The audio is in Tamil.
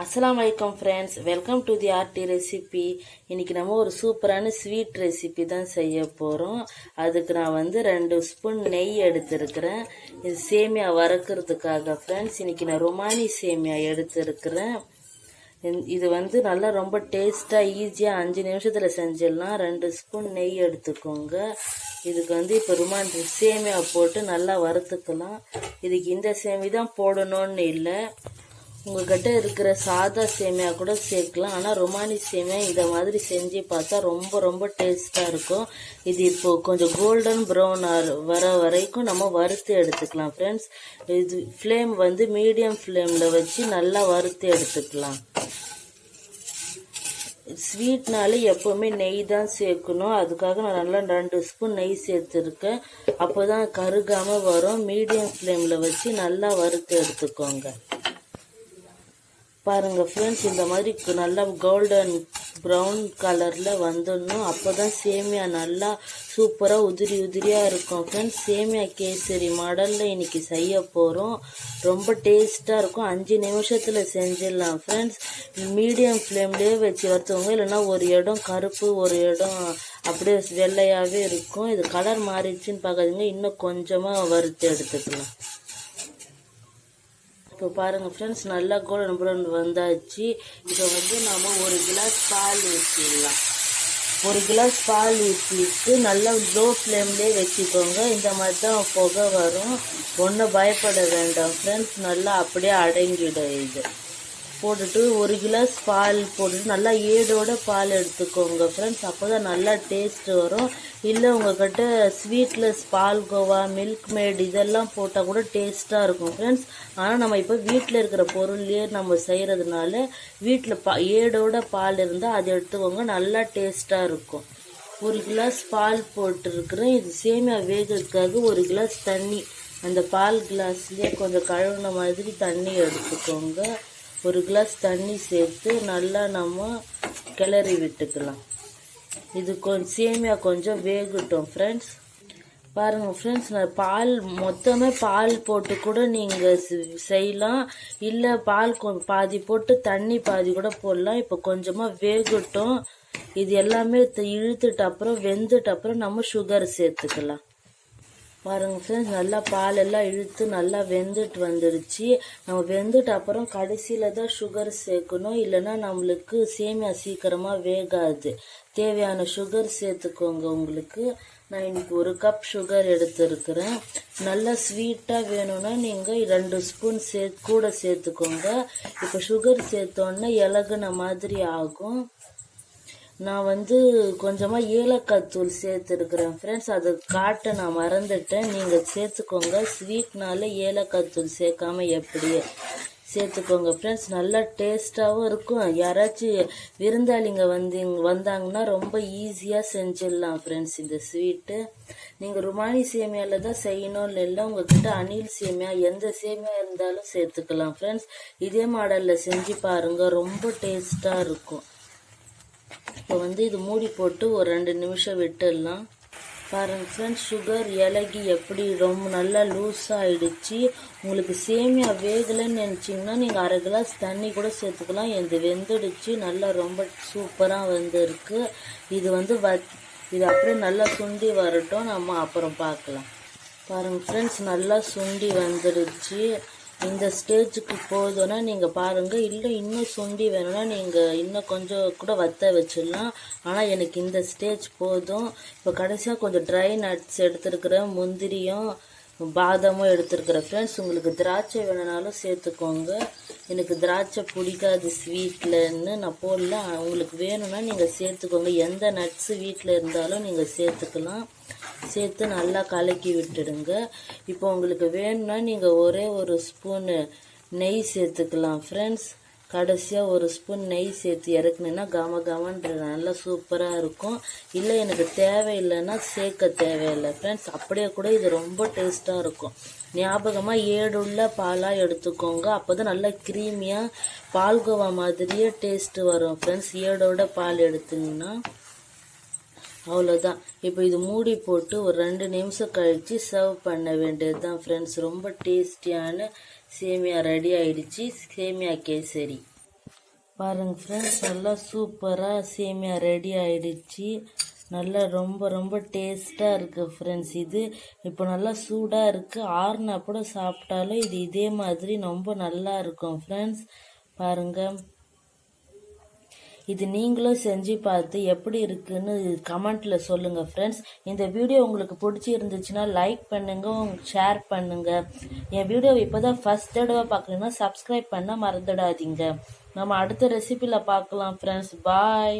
அஸ்ஸலாமு அலைக்கும் ஃப்ரெண்ட்ஸ், வெல்கம் டு தி ஆர்டி ரெசிபி. இன்னைக்கு நம்ம ஒரு சூப்பரான ஸ்வீட் ரெசிபி தான் செய்ய போகிறோம். அதுக்கு நான் 2 ஸ்பூன் நெய் எடுத்திருக்கிறேன். இது சேமியா வறுக்கிறதுக்காக ஃப்ரெண்ட்ஸ். இன்னைக்கு நான் ருமானி சேமியா எடுத்திருக்கிறேன். இது நல்லா ரொம்ப டேஸ்ட்டாக ஈஸியாக 5 நிமிஷத்தில் செஞ்சிடலாம். 2 ஸ்பூன் நெய் எடுத்துக்கோங்க. இதுக்கு இப்போ ருமானி சேமியா போட்டு நல்லா வறுத்துக்கலாம். இதுக்கு இந்த சேமி தான் போடணும்னு இல்லை, உங்ககிட்ட இருக்கிற சாதா சேமியா கூட சேர்க்கலாம். ஆனால் ருமானி சேமியா இதை மாதிரி செஞ்சு பார்த்தா ரொம்ப ரொம்ப டேஸ்ட்டாக இருக்கும். இது இப்போ கொஞ்சம் கோல்டன் ப்ரௌன் வர வரைக்கும் நம்ம வறுத்து எடுத்துக்கலாம் ஃப்ரெண்ட்ஸ். இது ஃப்ளேம் மீடியம் ஃப்ளேமில் வச்சு நல்லா வறுத்து எடுத்துக்கலாம். ஸ்வீட்னாலே எப்போவுமே நெய் தான் சேர்க்கணும். அதுக்காக நான் நல்லா 2 ஸ்பூன் நெய் சேர்த்துருக்கேன். அப்போ தான் கருகாமல் வரும். மீடியம் ஃப்ளேமில் வச்சு நல்லா வறுத்து எடுத்துக்கோங்க. பாருங்க ஃப்ரெண்ட்ஸ், இந்த மாதிரி நல்லா கோல்டன் ப்ரௌன் கலரில் வந்துடணும். அப்போ தான் சேமியா நல்லா சூப்பராக உதிரி உதிரியாக இருக்கும் ஃப்ரெண்ட்ஸ். சேமியா கேசரி மாடலில் இன்னைக்கு செய்ய போகிறோம். ரொம்ப டேஸ்ட்டாக இருக்கும். 5 நிமிஷத்தில் செஞ்சிடலாம் ஃப்ரெண்ட்ஸ். மீடியம் ஃப்ளேம்லேயே வச்சு வறுத்துவங்க, இல்லைன்னா ஒரு இடம் கருப்பு ஒரு இடம் அப்படியே வெள்ளையாகவே இருக்கும். இது கலர் மாறிடுச்சுன்னு பார்க்காதீங்க, இன்னும் கொஞ்சமாக வறுத்து எடுத்துக்கலாம். இப்போ பாருங்கள் ஃப்ரெண்ட்ஸ், நல்லா கோல்டன் ப்ரௌன் வந்தாச்சு. இதை நாம் 1 கிளாஸ் பால் ஊற்றிடலாம். 1 கிளாஸ் பால் ஊற்றிட்டு நல்லா லோ ஃப்ளேம்லேயே வச்சுக்கோங்க. இந்த மாதிரி தான் புகை வரும். ஒன்றும் பயப்பட வேண்டாம் ஃப்ரெண்ட்ஸ். நல்லா அப்படியே அடங்கிடும். இது போட்டுட்டு 1 கிளாஸ் பால் போட்டுட்டு நல்லா ஏடோட பால் எடுத்துக்கோங்க ஃப்ரெண்ட்ஸ். அப்போ தான் நல்லா டேஸ்ட் வரும். இல்லை உங்கள்கிட்ட ஸ்வீட்லெஸ் பால்கோவா, மில்க் மேட் இதெல்லாம் போட்டால் கூட டேஸ்ட்டாக இருக்கும் ஃப்ரெண்ட்ஸ். ஆனால் நம்ம இப்போ வீட்டில் இருக்கிற பொருள்லேயே நம்ம செய்கிறதுனால வீட்டில் ஏடோட பால் இருந்தால் அதை எடுத்துக்கோங்க, நல்லா டேஸ்ட்டாக இருக்கும். 1 கிளாஸ் பால் போட்டுருக்குறேன். இது சேமியா வேகிறதுக்காக 1 கிளாஸ் தண்ணி, அந்த பால் கிளாஸ்லேயே கொஞ்சம் கழுவுன மாதிரி தண்ணி எடுத்துக்கோங்க. 1 கிளாஸ் தண்ணி சேர்த்து நல்லா நம்ம கிளறி விட்டுக்கலாம். இது சேமியா கொஞ்சம் வேகட்டும் ஃப்ரெண்ட்ஸ். பாருங்கள் ஃப்ரெண்ட்ஸ், நான் மொத்தமே பால் போட்டு கூட நீங்கள் செய்யலாம். இல்லை பால் பாதி போட்டு தண்ணி பாதி கூட போடலாம். இப்போ கொஞ்சமாக வேகட்டும். இது எல்லாமே இழுத்துட்டு அப்புறம் வெந்துட்டு அப்புறம் நம்ம சுகர் சேர்த்துக்கலாம். பாருங்கள் ஃப்ரெண்ட்ஸ், நல்லா பால் எல்லாம் இழுத்து நல்லா வெந்துட்டு வந்துடுச்சு. நம்ம வெந்துட்டு அப்புறம் கடைசியில் தான் சுகர் சேர்க்கணும், இல்லைன்னா நம்மளுக்கு சேமியா சீக்கிரமாக வேகாது. தேவையான சுகர் சேர்த்துக்கோங்க. உங்களுக்கு நான் இன்னைக்கு 1 கப் சுகர் எடுத்துருக்கிறேன். நல்லா ஸ்வீட்டாக வேணும்னா நீங்கள் 2 ஸ்பூன் கூட சேர்த்துக்கோங்க. இப்போ சுகர் சேர்த்தோன்னே இலகுன மாதிரி ஆகும். நான் கொஞ்சமாக ஏலக்காய் தூள் சேர்த்துருக்குறேன் ஃப்ரெண்ட்ஸ். அதை காட்ட நான் மறந்துட்டேன், நீங்கள் சேர்த்துக்கோங்க. ஸ்வீட்னால ஏலக்காய் தூள் சேர்க்காம எப்படியே சேர்த்துக்கோங்க ஃப்ரெண்ட்ஸ். நல்லா டேஸ்ட்டாகவும் இருக்கும். யாராச்சும் விருந்தாளிங்க வந்தாங்கன்னா ரொம்ப ஈஸியாக செஞ்சிடலாம் ஃப்ரெண்ட்ஸ். இந்த ஸ்வீட்டு நீங்கள் ருமானி சேமியாவில் தான் செய்யணும்னு இல்லை, உங்கள்கிட்ட அணில் சேமியா எந்த சேமியா இருந்தாலும் சேர்த்துக்கலாம் ஃப்ரெண்ட்ஸ். இதே மாடலில் செஞ்சு பாருங்கள், ரொம்ப டேஸ்ட்டாக இருக்கும். இப்போ இது மூடி போட்டு ஒரு 2 நிமிஷம் விட்டுடலாம். பாருங்கள் ஃப்ரெண்ட்ஸ், சுகர் இலகி எப்படி ரொம்ப நல்லா லூஸாக ஆகிடுச்சு. உங்களுக்கு சேமியா வேகலைன்னு நினச்சிங்கன்னா நீங்கள் 1/2 கிளாஸ் தண்ணி கூட சேர்த்துக்கலாம். இது வெந்துடுச்சு, நல்லா ரொம்ப சூப்பராக வந்திருக்கு. இது இது அப்படியே நல்லா சுண்டி வரட்டும், நம்ம அப்புறம் பார்க்கலாம். பாருங்கள் ஃப்ரெண்ட்ஸ், நல்லா சுண்டி வந்துடுச்சு. இந்த ஸ்டேஜுக்கு போதும்னா நீங்கள் பாருங்கள். இல்லை இன்னும் சுண்டி வேணும்னா நீங்கள் இன்னும் கொஞ்சம் கூட வத்த வச்சிடலாம். ஆனால் எனக்கு இந்த ஸ்டேஜ் போதும். இப்போ கடைசியாக கொஞ்சம் ட்ரை நட்ஸ் எடுத்துருக்கிறேன், முந்திரியும் பாதாமும் எடுத்துருக்கிறேன் ஃப்ரெண்ட்ஸ். உங்களுக்கு திராட்சை வேணுனாலும் சேர்த்துக்கோங்க. எனக்கு திராட்சை பிடிக்காது ஸ்வீட்லன்னு நான் போடல. உங்களுக்கு வேணும்னா நீங்கள் சேர்த்துக்கோங்க. எந்த நட்ஸு வீட்டில் இருந்தாலும் நீங்கள் சேர்த்துக்கலாம். சேர்த்து நல்லா கலக்கி விட்டுடுங்க. இப்போ உங்களுக்கு வேணும்னா நீங்கள் ஒரே 1 ஸ்பூனு நெய் சேர்த்துக்கலாம் ஃப்ரெண்ட்ஸ். கடைசியாக 1 ஸ்பூன் நெய் சேர்த்து இறக்குனீங்கன்னா கமன்ற நல்லா சூப்பராக இருக்கும். இல்லை எனக்கு தேவையில்லைன்னா சேர்க்க தேவையில்லை ஃப்ரெண்ட்ஸ். அப்படியே கூட இது ரொம்ப டேஸ்ட்டாக இருக்கும். ஞாபகமாக ஏடுள்ள பாலாக எடுத்துக்கோங்க. அப்போ தான் நல்லா க்ரீமியாக பால்கோவா மாதிரியே டேஸ்ட்டு வரும் ஃப்ரெண்ட்ஸ். ஏடோட பால் எடுத்தீங்கன்னா அவ்வளோதான். இப்போ இது மூடி போட்டு ஒரு 2 நிமிஷம் கழித்து சர்வ் பண்ண வேண்டியது தான் ஃப்ரெண்ட்ஸ். ரொம்ப டேஸ்டியான சேமியா ரெடி ஆயிடுச்சு, சேமியா கேசரி. பாருங்க ஃப்ரெண்ட்ஸ், நல்லா சூப்பராக சேமியா ரெடி ஆயிடுச்சு. நல்லா ரொம்ப ரொம்ப டேஸ்ட்டாக இருக்குது ஃப்ரெண்ட்ஸ். இது இப்போ நல்லா சூடாக இருக்குது. ஆறுனா கூட சாப்பிட்டாலும் இது இதே மாதிரி ரொம்ப நல்லா இருக்கும் ஃப்ரெண்ட்ஸ். பாருங்கள், இது நீங்களும் செஞ்சு பார்த்து எப்படி இருக்குன்னு கமெண்ட்டில் சொல்லுங்கள் ஃப்ரெண்ட்ஸ். இந்த வீடியோ உங்களுக்கு பிடிச்சி இருந்துச்சுன்னா லைக் பண்ணுங்கள், ஷேர் பண்ணுங்கள். என் வீடியோவை இப்போ தான் ஃபஸ்ட் தடவை பார்க்குறீங்கன்னா சப்ஸ்கிரைப் பண்ண மறந்துடாதீங்க. நம்ம அடுத்த ரெசிபியில் பார்க்கலாம் ஃப்ரெண்ட்ஸ். பாய்.